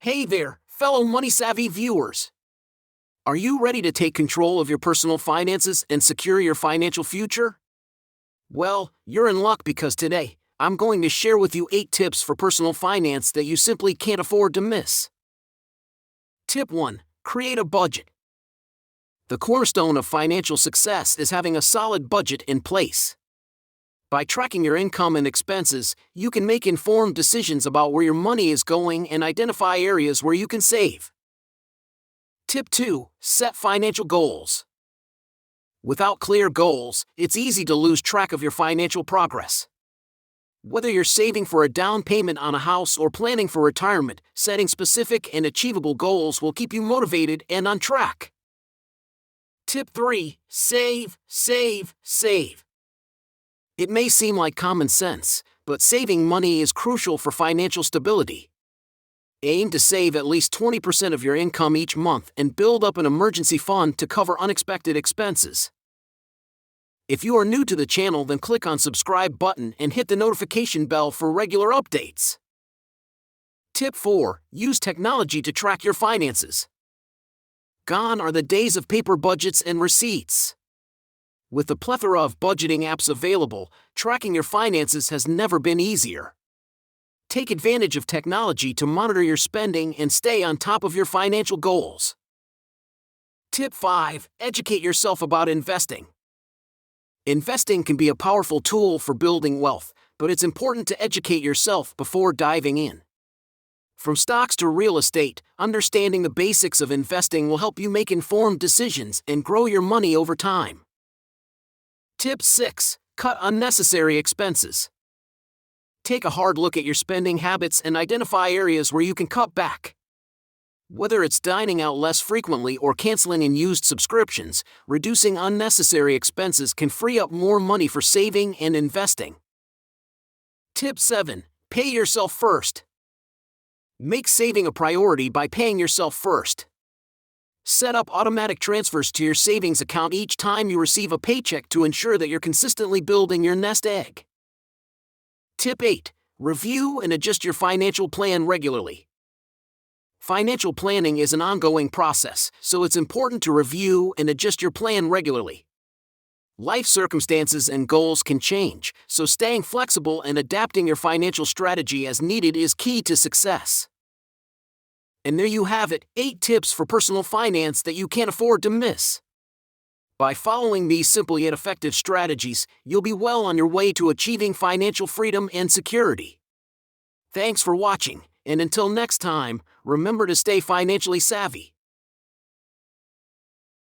Hey there, fellow money savvy viewers. Are you ready to take control of your personal finances and secure your financial future? Well, you're in luck because today, I'm going to share with you 8 tips for personal finance that you simply can't afford to miss. Tip 1. Create a budget. The cornerstone of financial success is having a solid budget in place. By tracking your income and expenses, you can make informed decisions about where your money is going and identify areas where you can save. Tip 2. Set financial goals. Without clear goals, it's easy to lose track of your financial progress. Whether you're saving for a down payment on a house or planning for retirement, setting specific and achievable goals will keep you motivated and on track. Tip 3. Save, save, save. It may seem like common sense, but saving money is crucial for financial stability. Aim to save at least 20% of your income each month and build up an emergency fund to cover unexpected expenses. If you are new to the channel, then click on subscribe button and hit the notification bell for regular updates. Tip 4. Use technology to track your finances. Gone are the days of paper budgets and receipts. With the plethora of budgeting apps available, tracking your finances has never been easier. Take advantage of technology to monitor your spending and stay on top of your financial goals. Tip 5. Educate yourself about investing. Investing can be a powerful tool for building wealth, but it's important to educate yourself before diving in. From stocks to real estate, understanding the basics of investing will help you make informed decisions and grow your money over time. Tip 6. Cut unnecessary expenses. Take a hard look at your spending habits and identify areas where you can cut back. Whether it's dining out less frequently or canceling unused subscriptions, reducing unnecessary expenses can free up more money for saving and investing. Tip 7. Pay yourself first. Make saving a priority by paying yourself first. Set up automatic transfers to your savings account each time you receive a paycheck to ensure that you're consistently building your nest egg. Tip 8. Review and adjust your financial plan regularly. Financial planning is an ongoing process, so it's important to review and adjust your plan regularly. Life circumstances and goals can change, so staying flexible and adapting your financial strategy as needed is key to success. And there you have it, 8 tips for personal finance that you can't afford to miss. By following these simple yet effective strategies, you'll be well on your way to achieving financial freedom and security. Thanks for watching, and until next time, remember to stay financially savvy.